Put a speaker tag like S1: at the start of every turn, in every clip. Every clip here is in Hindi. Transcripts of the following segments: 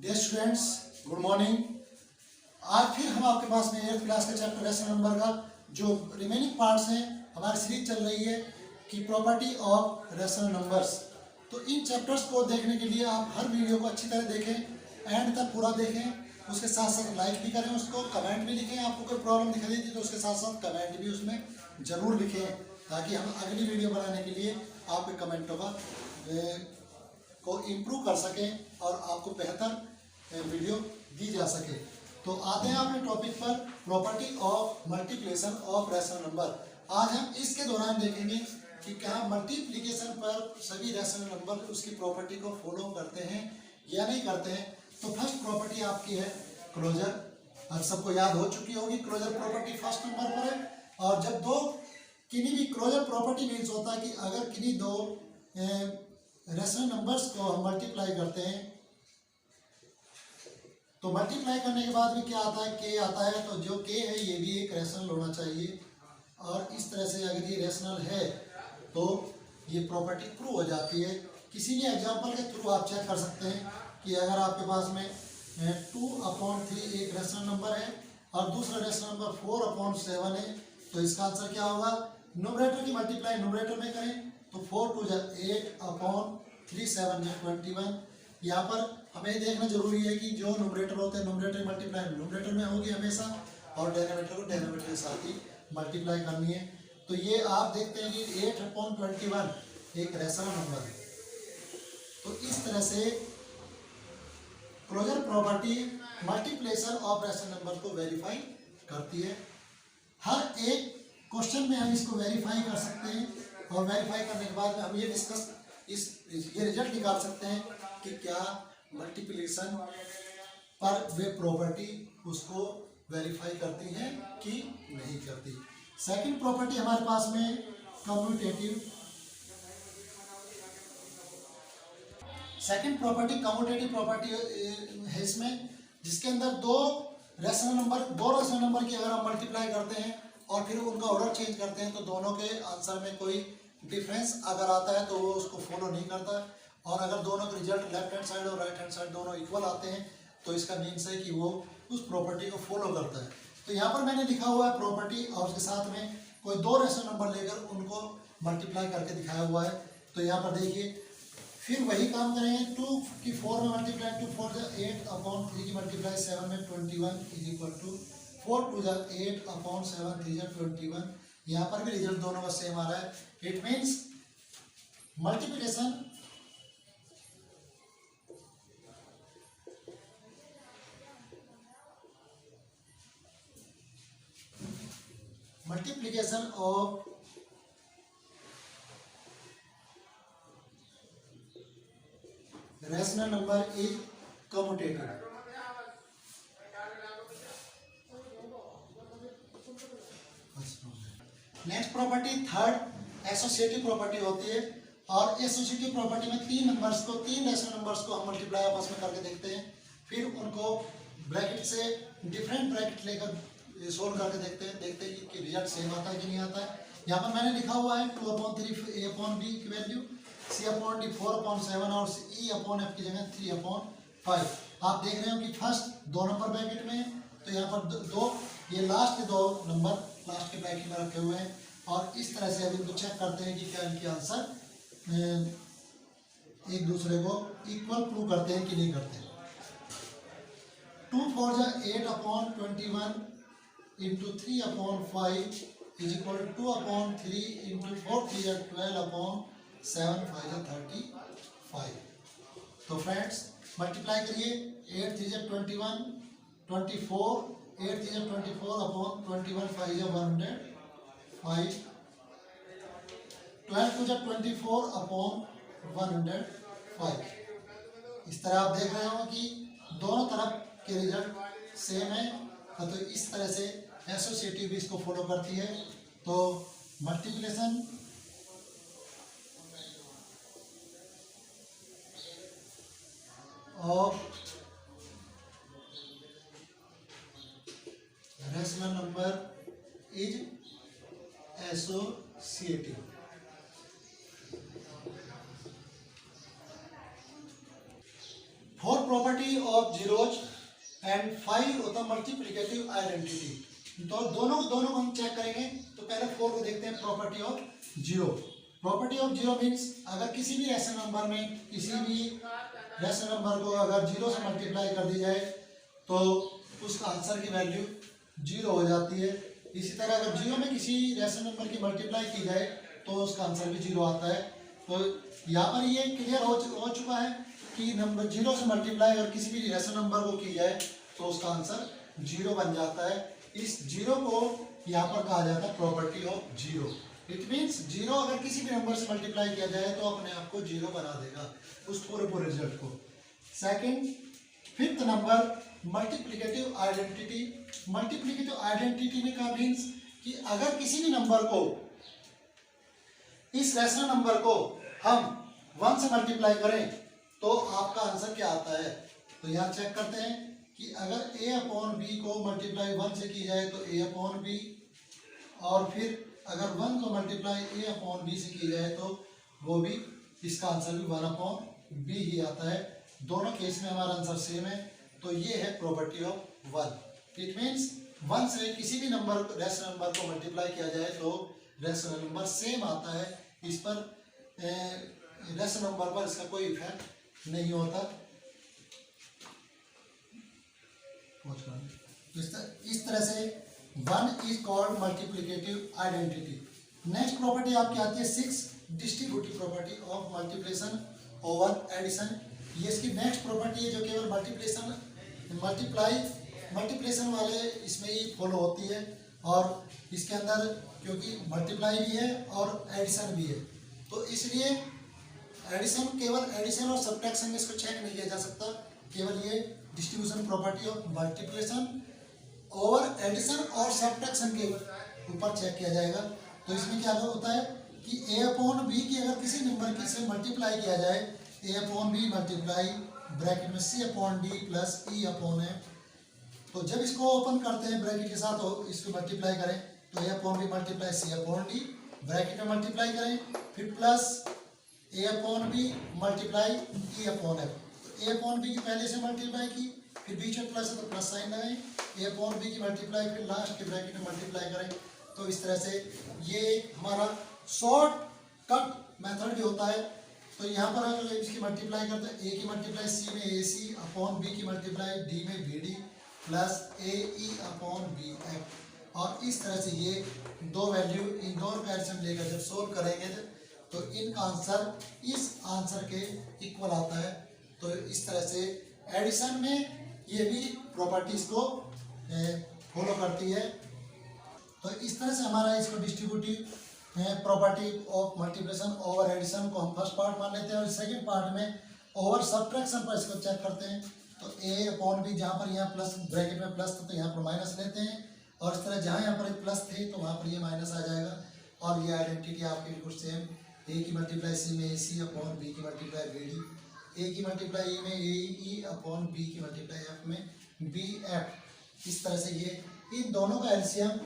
S1: Dear students, good morning. आज फिर हम आपके पास में 8th क्लास के चैप्टर रेशनल नंबर का जो रिमेनिंग पार्ट्स हैं, हमारी सीरीज चल रही है कि प्रॉपर्टी ऑफ रेशनल नंबर्स। तो इन चैप्टर्स को देखने के लिए आप हर वीडियो को अच्छी तरह देखें, एंड तक पूरा देखें। उसके साथ साथ लाइक भी करें, उसको कमेंट भी लिखें। आपको कोई प्रॉब्लम दिखाई देती है तो उसके साथ साथ कमेंट भी उसमें ज़रूर लिखें, ताकि हम अगली वीडियो बनाने के लिए आपके कमेंटों को इम्प्रूव कर सकें और आपको बेहतर वीडियो दी जा सके। तो आते हैं अपने टॉपिक पर, property of multiplication of rational number. आज हम इसके दौरान देखेंगे कि क्या मल्टीप्लिकेशन पर सभी रेशनल नंबर उसकी प्रॉपर्टी को फॉलो करते हैं या नहीं करते हैं। तो फर्स्ट प्रॉपर्टी आपकी है क्लोजर। अब सबको याद हो चुकी होगी, क्लोजर प्रॉपर्टी फर्स्ट नंबर पर है। और जब दो किन्हीं भी क्लोजर प्रॉपर्टी मीन्स होता है कि अगर किन्हीं दो रेशनल नंबर्स को हम मल्टीप्लाई करते हैं तो मल्टीप्लाई करने के बाद में क्या आता है, के आता है। तो जो के है ये भी एक रेशनल होना चाहिए, और इस तरह से अगर ये रेशनल है तो ये प्रॉपर्टी प्रूव हो जाती है। किसी भी एग्जांपल के थ्रू आप चेक कर सकते हैं कि अगर आपके पास में 2/3 एक रेशनल नंबर है और दूसरा रेशनल नंबर 4/7 है, तो इसका आंसर क्या होगा। न्यूमरेटर की मल्टीप्लाई न्यूमरेटर में करें तो 4 2 8/3 7 21। यहाँ पर हमें देखना जरूरी है कि जो न्यूमरेटर होते हैं न्यूमरेटर मल्टीप्लाई न्यूमरेटर में होगी हमेशा, और डेनोमिनेटर को डेनोमिनेटर के साथ ही मल्टीप्लाई करनी है। तो ये आप देखते हैं कि 8/21 एक रेशनल नंबर है। तो इस तरह से closure property multiplication of rational number को वेरीफाई करती है। हर एक क्वेश्चन में हम इसको वेरीफाई कर सकते हैं, और वेरीफाई करने के बाद में हम ये रिजल्ट निकाल सकते हैं कि क्या मल्टीप्लिकेशन पर वे प्रॉपर्टी उसको वेरीफाई करती हैं कि नहीं करती। सेकंड प्रॉपर्टी हमारे पास में commutative. Second property commutative property है इसमें, जिसके अंदर दो रेशनल नंबर की अगर हम मल्टीप्लाई करते हैं और फिर उनका ऑर्डर चेंज करते हैं तो दोनों के आंसर में कोई डिफरेंस अगर आता है तो वो उसको फॉलो नहीं करता। और अगर दोनों के रिजल्ट लेफ्ट हैंड साइड और राइट हैंड साइड दोनों इक्वल आते हैं तो इसका मीन्स है कि वो उस प्रॉपर्टी को फॉलो करता है। तो यहाँ पर मैंने लिखा हुआ है प्रॉपर्टी, और उसके साथ में कोई दो रेशनल नंबर लेकर उनको मल्टीप्लाई करके दिखाया हुआ है। तो यहाँ पर देखिए, फिर वही काम करेंगे। 2 की 4 में मल्टीप्लाई 2 4 8/3 की मल्टीप्लाई 7 में 21 इज इक्वल टू 4 2 8/7 3 21। यहाँ पर भी रिजल्ट दोनों का सेम आ रहा है। It means multiplication of rational number is commutative. Next property third associative property होती है, और एसोसिएटिव प्रॉपर्टी में तीन रेशनल नंबर्स को हम मल्टीप्लाई आपस में करके देखते हैं, फिर उनको ब्रैकेट से डिफरेंट ब्रैकेट लेकर सोल्व करके देखते हैं कि रिजल्ट सेम आता है कि नहीं आता है। यहाँ पर मैंने लिखा हुआ है 2/3 a/b की वैल्यू, c/d 4/7 और e/f की जगह 3/5। आप देख रहे हो कि फर्स्ट दो नंबर ब्रैकेट में है, तो यहाँ पर ये लास्ट के दो नंबर लास्ट के ब्रैकेट में रखे हुए हैं। और इस तरह से अब इनको चेक करते हैं कि क्या इनके आंसर एक दूसरे को इक्वल प्रूव करते हैं कि नहीं करते। 2 4 8/21 into 3/5 is equal to 2/3 into 4 3 12/7 5 35। तो फ्रेंड्स मल्टीप्लाई करिए। 8 3 21 24 8 3 24/21 5 105 12 2 24/105। इस तरह आप देख रहे हो कि दोनों तरफ के रिजल्ट सेम है। तो इस तरह से एसोसिएटिव भी इसको फॉलो करती है। तो multiplication of rational number is associative. Fourth property of zeros and 5 होता है मल्टीप्लिकेटिव आइडेंटिटी। तो दोनों को हम चेक करेंगे। तो पहले 4 को देखते हैं, property of zero. Property of zero means अगर किसी भी रैशनल नंबर में किसी भी रैशनल नंबर को अगर जीरो से मल्टीप्लाई कर दी जाए तो उसका आंसर की वैल्यू जीरो हो जाती है। इसी तरह अगर जीरो में किसी रैशनल नंबर की मल्टीप्लाई की जाए तो उसका आंसर भी जीरो आता है। तो यहाँ पर ये क्लियर हो चुका है कि नंबर जीरो से मल्टीप्लाई अगर किसी भी रैशनल नंबर को की जाए तो उसका आंसर जीरो बन जाता है। इस जीरो को यहाँ पर कहा जाता है property of zero. It means zero अगर किसी भी नंबर से मल्टीप्लाई किया जाए तो अपने आप को जीरो बना देगा उस पूरे रिजल्ट को। Second, fifth number, multiplicative identity. Multiplicative identity में का मीन्स कि अगर किसी भी नंबर को, इस रैशनल नंबर को हम 1 से मल्टीप्लाई करें तो आपका आंसर क्या आता है। तो यहाँ चेक करते हैं कि अगर a अपॉन बी को मल्टीप्लाई 1 से की जाए तो a अपॉन बी, और फिर अगर 1 को मल्टीप्लाई a अपॉन बी से की जाए तो वो भी, इसका आंसर भी 1 अपॉन बी ही आता है। दोनों केस में हमारा आंसर सेम है। तो ये है प्रॉपर्टी ऑफ 1। इट मीन्स 1 से किसी भी नंबर रैशनल नंबर को मल्टीप्लाई किया जाए तो रैशनल नंबर सेम आता है। इस पर रैशनल नंबर पर इसका कोई इफेक्ट नहीं होता। इस तरह से 1 is called multiplicative identity. Next property आपकी आती है 6, distributive property of multiplication over addition. ये इसकी नेक्स्ट प्रॉपर्टी है जो केवल मल्टीप्लिकेशन वाले इसमें ही फॉलो होती है। और इसके अंदर क्योंकि मल्टीप्लाई भी है और एडिशन भी है तो इसलिए एडिशन, केवल एडिशन और सब्ट्रैक्शन में इसको चेक नहीं किया जा सकता। केवल ये distribution property of multiplication over addition और सब्ट्रैक्शन के ऊपर चेक किया जाएगा। तो इसमें क्या होता है कि a अपॉन बी की अगर किसी नंबर की से मल्टीप्लाई किया जाए, a upon B multiply bracket में c upon D plus e upon है। तो जब इसको ओपन करते हैं ब्रैकेट के साथ और इसको मल्टीप्लाई करें तो a upon B multiply c upon D, bracket में मल्टीप्लाई करें, फिर plus a upon B multiply e upon f। तो a अपॉन बी की पहले से मल्टीप्लाई की, फिर बीच में प्लस है तो प्लस साइन लगाएं, a अपॉन बी की मल्टीप्लाई फिर लास्ट के ब्रैकेट में मल्टीप्लाई करें। तो इस तरह से ये हमारा शॉर्ट कट मेथड भी होता है। तो यहाँ पर अगर इसकी मल्टीप्लाई करते हैं, a की मल्टीप्लाई c में ac अपॉन b की मल्टीप्लाई d में bd plus ae upon bf। और इस तरह से ये दो वैल्यू, इन दोनों का एडिशन लेकर जब सोल्व करेंगे तो इनका आंसर इस आंसर के इक्वल आता है। तो इस तरह से एडिशन में ये भी प्रॉपर्टीज को फॉलो करती है। तो इस तरह से हमारा इसको distributive property of multiplication over addition को हम फर्स्ट पार्ट मान लेते हैं और सेकंड पार्ट में ओवर सब्ट्रैक्शन पर इसको चेक करते हैं। तो a अपॉन बी, जहाँ पर यहाँ प्लस ब्रैकेट में प्लस था तो यहाँ पर माइनस लेते हैं, और इस तरह जहाँ यहाँ पर एक प्लस थे तो वहाँ पर ये माइनस आ जाएगा। और ये आइडेंटिटी आपकी बिल्कुल सेम, a की मल्टीप्लाई c में ac अपॉन b की मल्टीप्लाई bd, a की मल्टीप्लाई e में ae अपॉन b की मल्टीप्लाई f में bf। इस तरह से ये इन दोनों का एलसीएम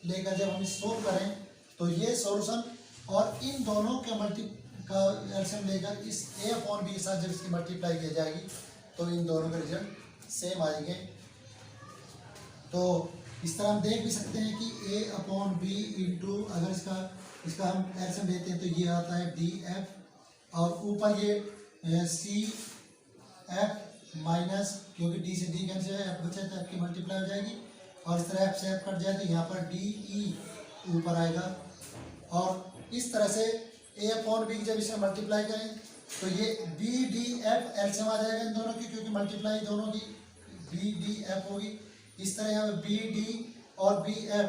S1: लेकर जब हम सोल्व करें तो ये सॉल्यूशन, और इन दोनों के एलसीएम लेकर इस a अपॉन बी के साथ जब इसकी मल्टीप्लाई की जाएगी तो इन दोनों के रिजल्ट सेम आएंगे। तो इस तरह हम देख भी सकते हैं कि a अपॉन बी इंटू, अगर इसका हम एलसीएम लेते हैं तो ये आता है df, और ऊपर ये सी एफ माइनस, क्योंकि d से d कैंसिल है, f बचा तो f की मल्टीप्लाई हो जाएगी, और इस तरह f से f कट जाए तो यहाँ पर डी ई ऊपर आएगा। और इस तरह से a अपॉन बी जब इसे मल्टीप्लाई करें तो ये बी डी एफ एलसीएम आ जाएगा इन दोनों की, क्योंकि मल्टीप्लाई दोनों की बी डी एफ होगी। इस तरह यहाँ बी डी और बी एफ,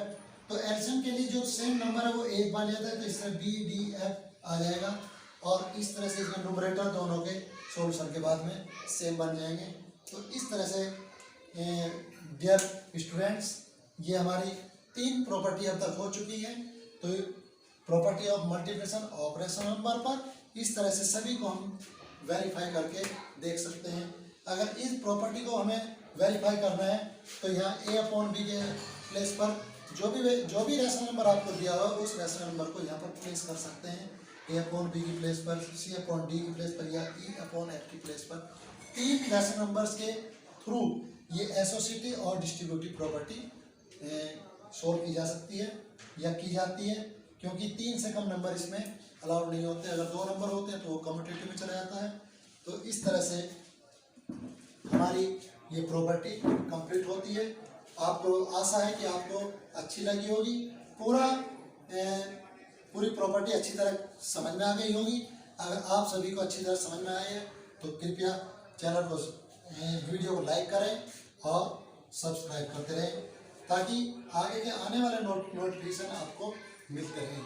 S1: तो एलसीएम के लिए जो सेम नंबर है वो एक बार लिया था, तो इस तरह बी डी एफ आ जाएगा। और इस तरह से इसके न्यूमरेटर दोनों के सॉल्यूशन के बाद में सेम बन जाएंगे। तो इस तरह से डियर स्टूडेंट्स, ये हमारी 3 प्रॉपर्टी अब तक हो चुकी है। तो property of multiplication operation number पर इस तरह से सभी को हम वेरीफाई करके देख सकते हैं। अगर इस प्रॉपर्टी को हमें वेरीफाई करना है तो यहाँ a अपॉन बी के प्लेस पर जो भी रैशनल नंबर आपको दिया हुआ उस रैशनल नंबर को यहाँ पर प्लेस कर सकते हैं। a अपॉन बी की प्लेस पर, c अपॉन डी की प्लेस पर, या e अपॉन f की प्लेस पर। 3 रैशनल नंबर्स के थ्रू ये एसोसिएटिव और डिस्ट्रीब्यूटिव प्रॉपर्टी सोल्व की जा सकती है या की जाती है, क्योंकि 3 से कम नंबर इसमें अलाउड नहीं होते। अगर 2 नंबर होते हैं तो वो कम्यूटेटिव में चला जाता है। तो इस तरह से हमारी ये प्रॉपर्टी कंप्लीट होती है। आपको आशा है कि आपको अच्छी लगी होगी, पूरी प्रॉपर्टी अच्छी तरह समझ में आ गई होगी। अगर आप सभी को अच्छी तरह समझ में आए तो कृपया चैनल को वीडियो को लाइक करें और सब्सक्राइब करते रहें, ताकि आगे के आने वाले नोटिफिकेशन आपको मिलते रहें।